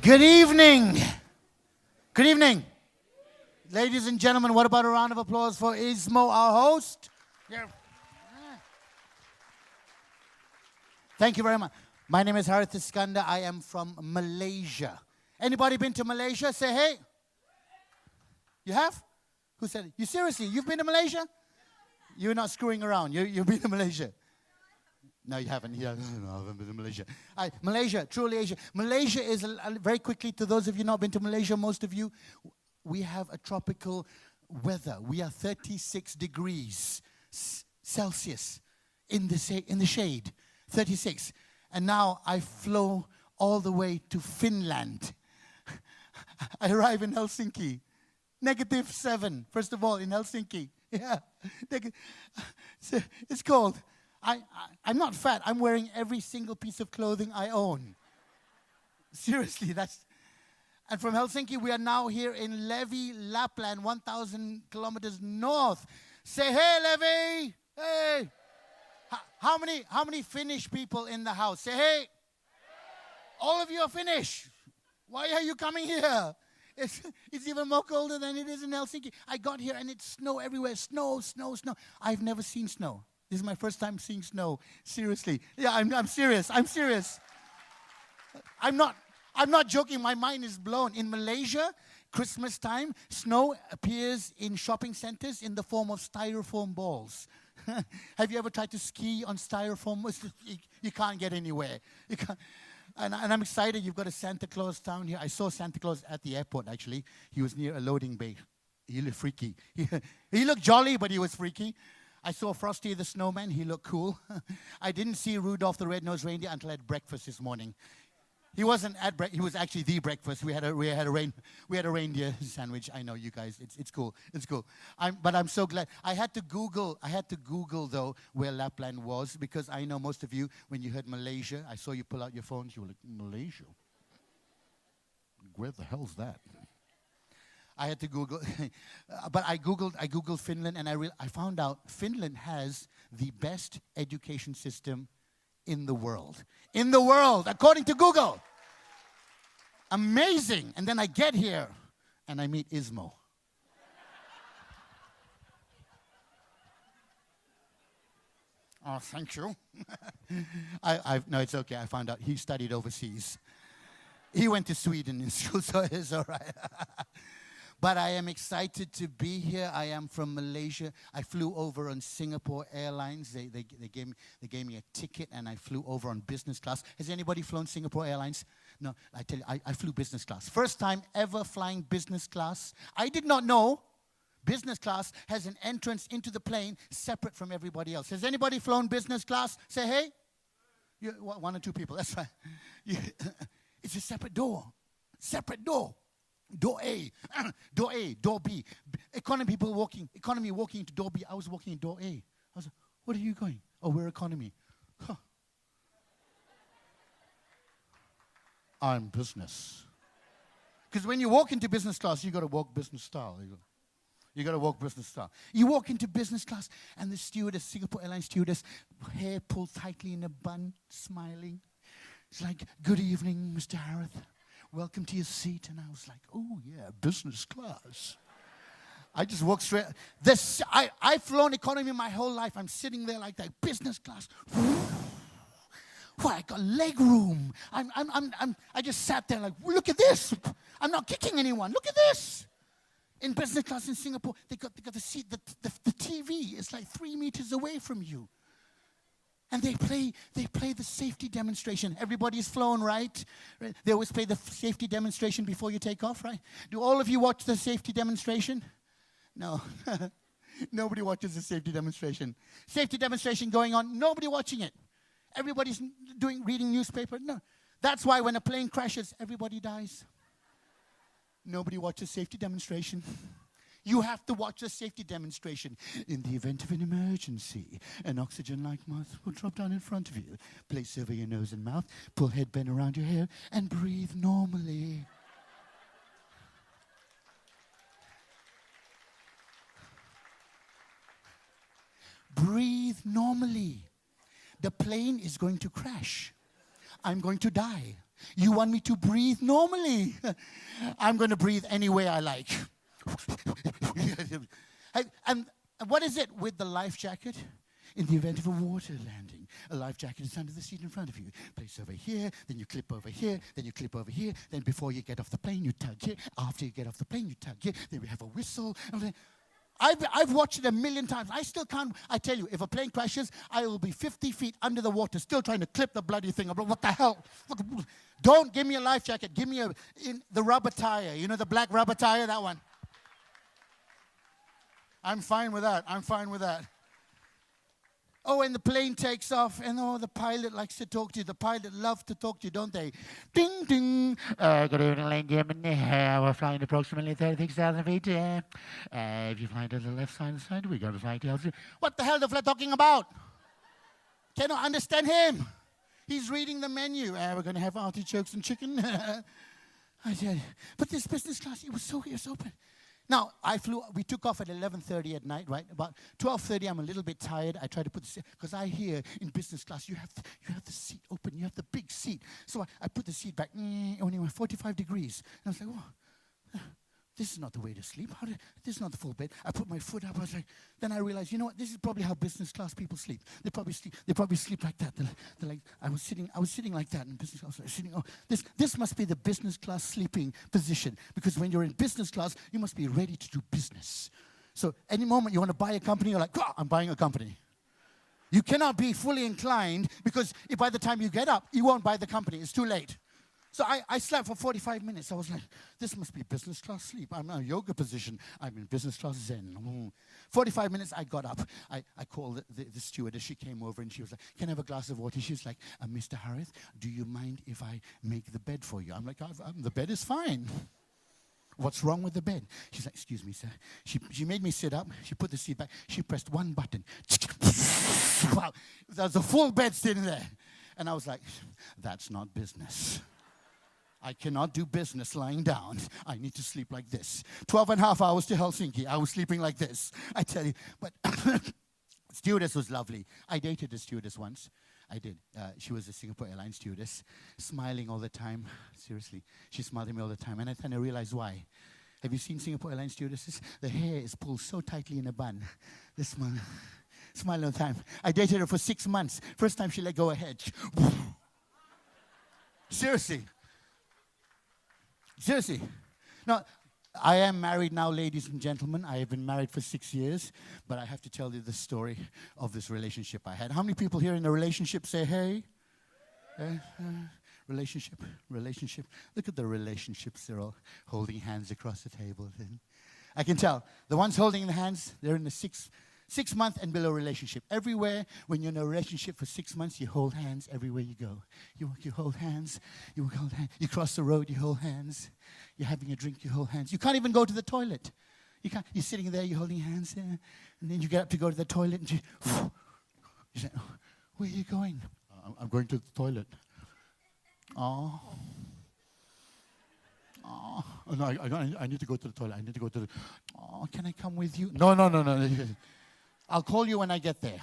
Good evening. Good evening. Ladies and gentlemen, what about a round of applause for Ismo, our host? Yeah. Thank you very much. My name is Harith Iskander. I am from Malaysia. Anybody been to Malaysia? Say hey. You have? Who said it? You seriously? You've been to Malaysia? You're not screwing around. You've been to Malaysia. No, you haven't. No, I haven't been to Malaysia. Malaysia, truly Asia. Malaysia is, very quickly, to those of you not been to Malaysia, most of you, we have a tropical weather. We are 36 degrees Celsius in the shade. 36. And now I flew all the way to Finland. I arrive in Helsinki. -7, first of all, in Helsinki. Yeah. It's cold. I'm not fat. I'm wearing every single piece of clothing I own. Seriously, and from Helsinki, we are now here in Levi, Lapland, 1,000 kilometers north. Say hey, Levi! Hey! How many Finnish people in the house? Say hey! All of you are Finnish. Why are you coming here? It's even more colder than it is in Helsinki. I got here and it's snow everywhere. Snow. I've never seen snow. This is my first time seeing snow. Seriously. Yeah, I'm serious. I'm not joking. My mind is blown. In Malaysia, Christmas time, snow appears in shopping centers in the form of styrofoam balls. Have you ever tried to ski on styrofoam? You can't get anywhere. You can't. And I'm excited. You've got a Santa Claus down here. I saw Santa Claus at the airport, actually. He was near a loading bay. He looked freaky. He looked jolly, but he was freaky. I saw Frosty the Snowman. He looked cool. I didn't see Rudolph the Red-Nosed Reindeer until I had breakfast this morning. He wasn't at breakfast. He was actually the breakfast. We had a reindeer sandwich. I know you guys. It's cool. It's cool. But I'm so glad. I had to Google though where Lapland was, because I know most of you, when you heard Malaysia, I saw you pull out your phones. You were like, Malaysia? Where the hell's that? I had to Google, but I googled Finland, and I found out Finland has the best education system in the world. In the world, according to Google. Amazing. And then I get here, and I meet Ismo. Oh, thank you. No, it's okay. I found out he studied overseas. He went to Sweden in school, so it's all right. But I am excited to be here. I am from Malaysia. I flew over on Singapore Airlines. They gave me a ticket, and I flew over on business class. Has anybody flown Singapore Airlines? No, I tell you, I flew business class. First time ever flying business class. I did not know business class has an entrance into the plane separate from everybody else. Has anybody flown business class? Say hey. One or two people, that's right. It's a separate door. Separate door. Door A, door B. Economy walking into door B. I was walking in door A. I was like, what are you going? Oh, we're economy. Huh. I'm business. Because when you walk into business class, you got to walk business style. You got to walk business style. You walk into business class, and the stewardess, Singapore Airlines stewardess, hair pulled tightly in a bun, smiling. It's like, good evening, Mr. Harith. Welcome to your seat. And I was like, oh, yeah, business class. I just walked straight. I've flown economy my whole life. I'm sitting there like that, business class. Well, I got leg room. I just sat there like, look at this. I'm not kicking anyone. Look at this. In business class in Singapore, they got the seat. The TV is like 3 meters away from you. And they play the safety demonstration. Everybody's flown, right? They always play the safety demonstration before you take off, right? Do all of you watch the safety demonstration? No. Nobody watches the safety demonstration. Safety demonstration going on, nobody watching it. Everybody's reading newspaper. No. That's why when a plane crashes, everybody dies. Nobody watches safety demonstration. You have to watch a safety demonstration. In the event of an emergency, an oxygen-like mask will drop down in front of you. Place over your nose and mouth, pull headband around your hair, and breathe normally. Breathe normally. The plane is going to crash. I'm going to die. You want me to breathe normally. I'm going to breathe any way I like. And what is it with the life jacket? In the event of a water landing, a life jacket is under the seat in front of you. Place over here, then you clip over here, then you clip over here. Then before you get off the plane, you tug here. After you get off the plane, you tug here. Then we have a whistle. I've watched it a million times. I still can't. I tell you, if a plane crashes, I will be 50 feet under the water, still trying to clip the bloody thing. I'm like, what the hell? Don't give me a life jacket. Give me the rubber tire. You know, the black rubber tire, that one. I'm fine with that. I'm fine with that. Oh, and the plane takes off, and the pilot likes to talk to you. The pilot loves to talk to you, don't they? Ding, ding. Good evening, ladies and gentlemen. We're flying approximately 36,000 feet. If you fly to the left side of the side, we're going to fly to altitude. What the hell the flight talking about? Cannot understand him. He's reading the menu. We're going to have artichokes and chicken. I said, but this business class, it was so open. Now, we took off at 11:30 at night, right? About 12:30, I'm a little bit tired. I try to put the seat, because I hear in business class, you have the seat open, you have the big seat. So I put the seat back, only 45 degrees. And I was like, oh, this is not the way to sleep. This is not the full bed. I put my foot up. I was like, then I realized, you know what? This is probably how business class people sleep. They probably sleep like that. They're like, I was sitting like that in business class. This must be the business class sleeping position, because when you're in business class, you must be ready to do business. So any moment you want to buy a company, you're like, I'm buying a company. You cannot be fully inclined, because if by the time you get up, you won't buy the company. It's too late. So I slept for 45 minutes. I was like, this must be business class sleep. I'm in a yoga position. I'm in business class Zen. 45 minutes, I got up. I called the stewardess. She came over and she was like, can I have a glass of water? She was like, Mr. Harith, do you mind if I make the bed for you? I'm like, the bed is fine. What's wrong with the bed? She's like, excuse me, sir. She made me sit up. She put the seat back. She pressed one button. Wow. There's a full bed sitting there. And I was like, that's not business. I cannot do business lying down. I need to sleep like this. 12 and a half hours to Helsinki. I was sleeping like this. I tell you. But stewardess was lovely. I dated a stewardess once. I did. She was a Singapore Airlines stewardess, smiling all the time. Seriously. She smiled at me all the time. And I kind of realized why. Have you seen Singapore Airlines stewardesses? The hair is pulled so tightly in a bun. This one. Smile all the time. I dated her for 6 months. First time she let go of her head. Seriously. Seriously. Now, I am married now, ladies and gentlemen. I have been married for 6 years, but I have to tell you the story of this relationship I had. How many people here in a relationship say, hey? Relationship. Look at the relationships. They're all holding hands across the table. I can tell. The ones holding the hands, they're in the 6-month and below relationship. Everywhere, when you're in a relationship for 6 months, you hold hands everywhere you go. You hold hands. You cross the road, you hold hands. You're having a drink, you hold hands. You can't even go to the toilet. You're sitting there, you're holding hands, and then you get up to go to the toilet, and you say, where are you going? I'm going to the toilet. Oh, no, I need to go to the toilet. Can I come with you? No. I'll call you when I get there.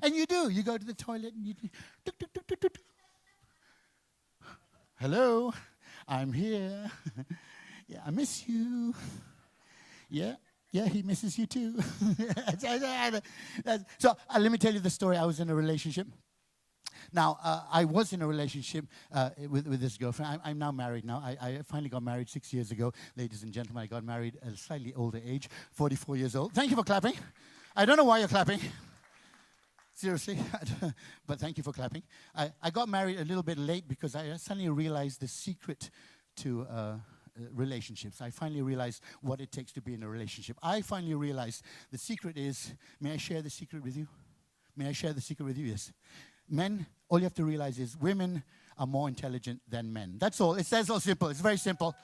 And you do. You go to the toilet and you do. Hello, I'm here. Yeah, I miss you. Yeah, he misses you too. So let me tell you the story. I was in a relationship. Now, I was in a relationship with this girlfriend. I'm now married now. I finally got married 6 years ago. Ladies and gentlemen, I got married at a slightly older age, 44 years old. Thank you for clapping. I don't know why you're clapping. Seriously. But thank you for clapping. I got married a little bit late because I suddenly realized the secret to relationships. I finally realized what it takes to be in a relationship. I finally realized the secret is, may I share the secret with you? Yes. Men, all you have to realize is women are more intelligent than men. That's all. It's all simple. It's very simple.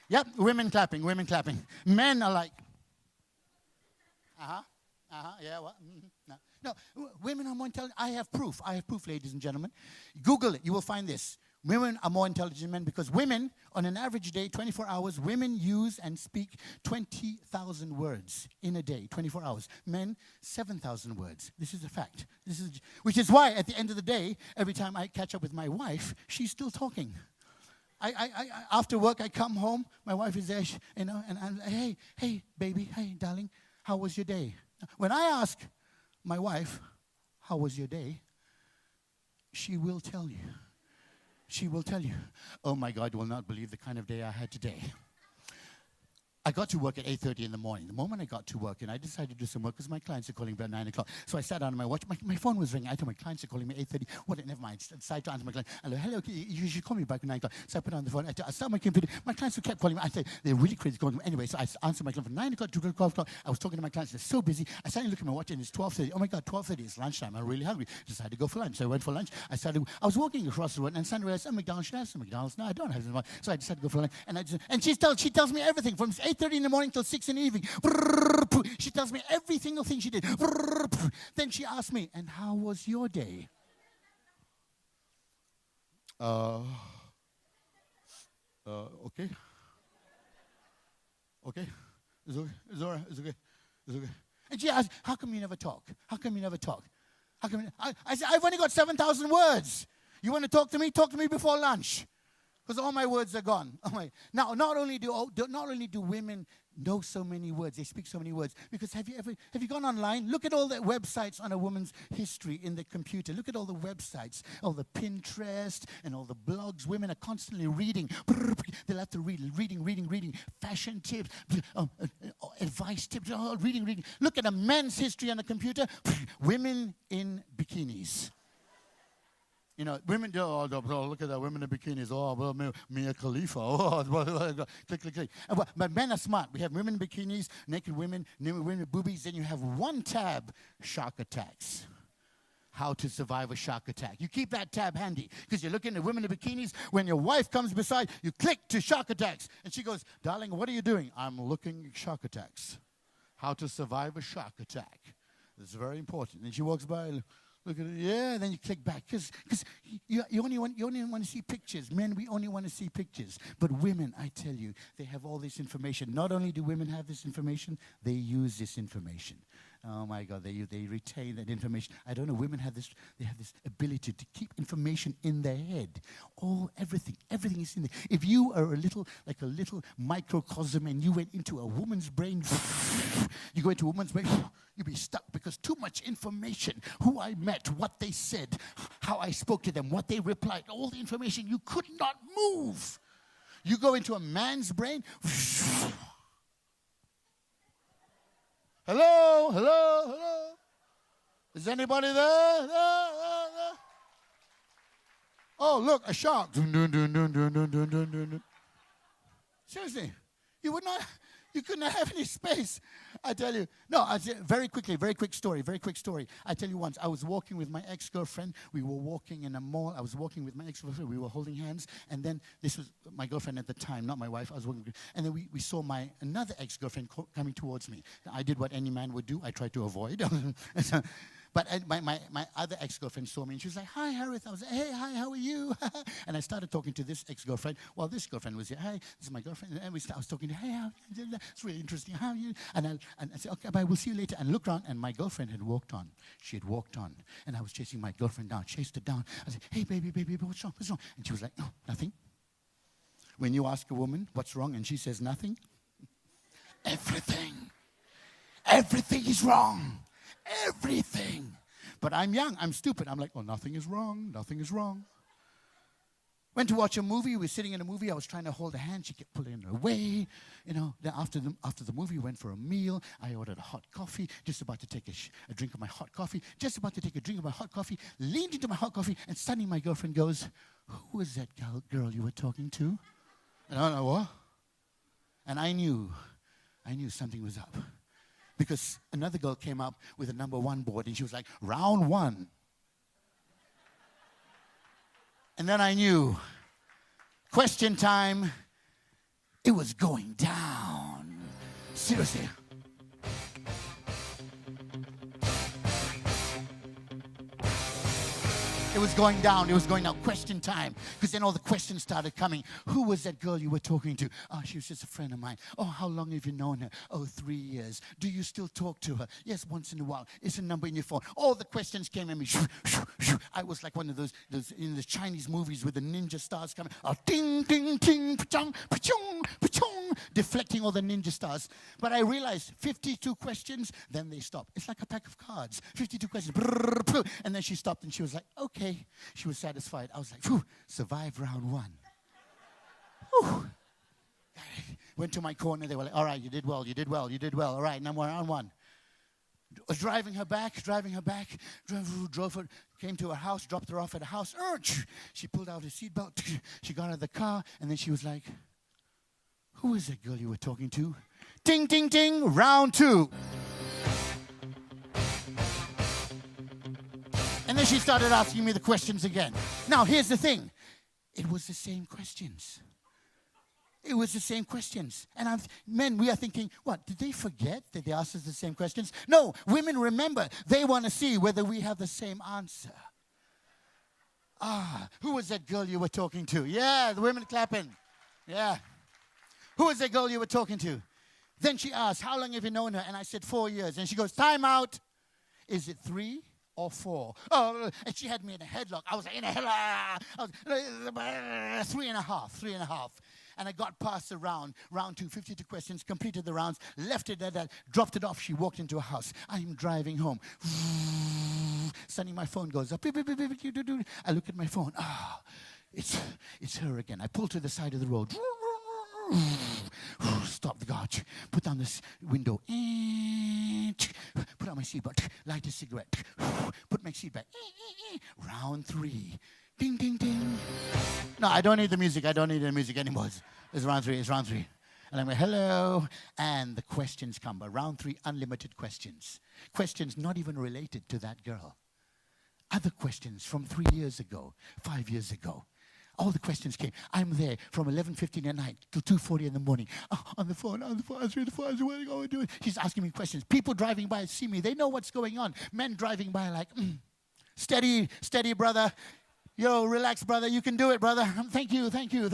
Yep, women clapping. Men are like, yeah, what? No, women are more intelligent. I have proof, ladies and gentlemen. Google it. You will find this. Women are more intelligent than men because women, on an average day, 24 hours, women use and speak 20,000 words in a day, 24 hours. Men, 7,000 words. This is a fact. Which is why, at the end of the day, every time I catch up with my wife, she's still talking. After work, I come home, my wife is there, and I'm like, hey, baby, hey, darling, how was your day? When I ask my wife, how was your day? She will tell you. She will tell you, oh my God, you will not believe the kind of day I had today. I got to work at 8:30 in the morning. The moment I got to work, and I decided to do some work because my clients are calling me about 9 o'clock. So I sat down on my watch. My phone was ringing. I told my clients are calling me 8:30. What? Never mind. I decided to answer my client. I go, hello, you should call me back at 9 o'clock. So I put on the phone. I started my computer. My clients kept calling me. I said, they're really crazy calling me. Anyway, so I answered my client from 9 o'clock to 12 o'clock. I was talking to my clients. They're so busy. I started looking at my watch, and it's 12:30. Oh my God, 12:30. It's lunchtime. I'm really hungry. Decided to go for lunch. So I went for lunch. I was walking across the road, and suddenly I realized, McDonald's. Should I have some McDonald's? No, I don't have some. So I decided to go for lunch. And she tells me everything from 8:30 in the morning till 6 in the evening. She tells me every single thing she did. Then she asked me, and how was your day? Okay. Okay. It's okay. It's all right. It's okay. It's okay. And she asked, how come you never talk? How come you never talk? How come I said, I've only got 7,000 words. You want to talk to me? Talk to me before lunch. Because all my words are gone. Now, not only do women know so many words, they speak so many words. Because have you gone online? Look at all the websites on a woman's history in the computer. Look at all the websites, all the Pinterest and all the blogs. Women are constantly reading. They'll have to reading. Fashion tips, advice tips, reading. Look at a man's history on the computer. Women in bikinis. You know, women, look at that, women in bikinis. Oh, well, Mia Khalifa. Oh, click. But men are smart. We have women in bikinis, naked women with boobies. Then you have one tab, shark attacks. How to survive a shark attack. You keep that tab handy because you're looking at women in bikinis. When your wife comes beside, you click to shark attacks. And she goes, darling, what are you doing? I'm looking at shark attacks. How to survive a shark attack. It's very important. And she walks by, look at it. Yeah, then you click back because you only want to see pictures. Men, we only want to see pictures. But women, I tell you, they have all this information. Not only do women have this information, they use this information. Oh my God, they retain that information. I don't know. Women have this. They have this ability to keep information in their head. Everything is in there. If you are a little microcosm and you went into a woman's brain, you go into a woman's brain. You'd be stuck because too much information. Who I met, what they said, how I spoke to them, what they replied, all the information, you could not move. You go into a man's brain. Hello? Is anybody there? Oh, look, a shark. Seriously, you could not have any space. I tell you. No, I say very quick story. I tell you once, I was walking with my ex-girlfriend. We were walking in a mall. I was walking with my ex-girlfriend. We were holding hands. And then this was my girlfriend at the time, not my wife. I was walking. And then we saw another ex-girlfriend coming towards me. I did what any man would do. I tried to avoid. But my other ex-girlfriend saw me, and she was like, hi, Harith. I was like, hey, hi, how are you? And I started talking to this ex-girlfriend while this girlfriend was here. Hi, this is my girlfriend. And I was talking to her, hey, how are you? It's really interesting. How are you? And I said, okay, bye, we'll see you later. And looked around, and my girlfriend had walked on. She had walked on. And I was chasing my girlfriend down, chased her down. I said, hey, baby, what's wrong? And she was like, no, nothing. When you ask a woman what's wrong and she says nothing, everything is wrong. Everything. But I'm young. I'm stupid. I'm like, oh, nothing is wrong. Went to watch a movie. We were sitting in a movie. I was trying to hold her hand. She kept pulling it away. You know. Then after the movie, we went for a meal. I ordered a hot coffee. Just about to take a drink of my hot coffee. Leaned into my hot coffee, and suddenly my girlfriend goes, "Who was that girl you were talking to?" And I don't know what. And I knew something was up. Because another girl came up with a number 1 board, and she was like, round 1. And then I knew, question time, it was going down. Seriously. It was going down. It was going down. Question time. Because then all the questions started coming. Who was that girl you were talking to? Oh, she was just a friend of mine. Oh, how long have you known her? Oh, 3 years. Do you still talk to her? Yes, once in a while. Is her number in your phone? All the questions came at me. I was like one of those in the Chinese movies with the ninja stars coming. Oh, ding, ding, ding, pa-chung, pa-chung, pa-chung, deflecting all the ninja stars. But I realized 52 questions, then they stopped. It's like a pack of cards. 52 questions. And then she stopped and she was like, okay. She was satisfied. I was like, phew, survived round one. Whew. Went to my corner. They were like, all right, you did well, you did well, you did well. All right, now we're on one. Was driving her back, drove her, came to her house, dropped her off at the house. She pulled out her seatbelt. She got out of the car, and then she was like, who is that girl you were talking to? Ding, ding, ding, round two. And then she started asking me the questions again. Now, here's the thing. It was the same questions. It was the same questions. And men, we are thinking, what, did they forget that they asked us the same questions? No, women remember. They want to see whether we have the same answer. Who was that girl you were talking to? Yeah, the women clapping. Yeah. Who was that girl you were talking to? Then she asked, how long have you known her? And I said, 4 years. And she goes, time out. Is it 3 or 4? Oh, and she had me in a headlock. I was like, in a headlock. 3.5. And I got past the round 2, 52 questions, completed the rounds, left it at that, dropped it off. She walked into a house. I'm driving home. Suddenly my phone goes up. I look at my phone. It's her again. I pull to the side of the road. Stop the car. Put down this window. Put on my seatbelt. Light a cigarette. Put my seat back. Round 3. Ding, ding, ding. No, I don't need the music. I don't need the music anymore. It's round 3. It's round 3. And I'm like, hello. And the questions come. But round 3, unlimited questions. Questions not even related to that girl. Other questions from 3 years ago, 5 years ago. All the questions came. I'm there from 11:15 at night till 2:40 in the morning. On the phone, answering the phone. What are you going to do? She's asking me questions. People driving by see me. They know what's going on. Men driving by like, steady, brother. Yo, relax, brother. You can do it, brother. Thank you, brother. Thank you.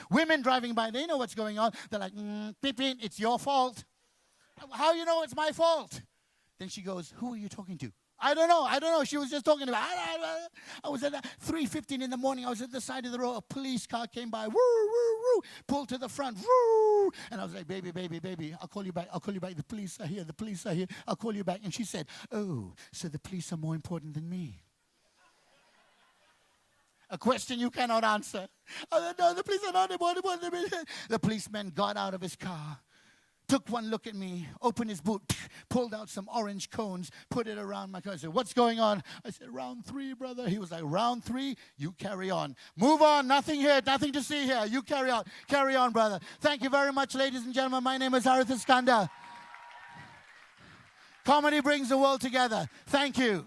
Women driving by, they know what's going on. They're like, Pippin, it's your fault. How you know it's my fault? Then she goes, who are you talking to? I don't know. She was just talking about, I was at 3:15 in the morning. I was at the side of the road. A police car came by. Woo, woo, woo. Pulled to the front. Woo. And I was like, baby, I'll call you back. The police are here. I'll call you back. And she said, oh, so the police are more important than me. A question you cannot answer. No, the police are not important than me. The policeman got out of his car. Took one look at me, opened his boot, pulled out some orange cones, put it around my car. I said, what's going on? I said, round 3, brother. He was like, round 3? You carry on. Move on. Nothing here. Nothing to see here. You carry on. Carry on, brother. Thank you very much, ladies and gentlemen. My name is Harith Iskander. Comedy brings the world together. Thank you.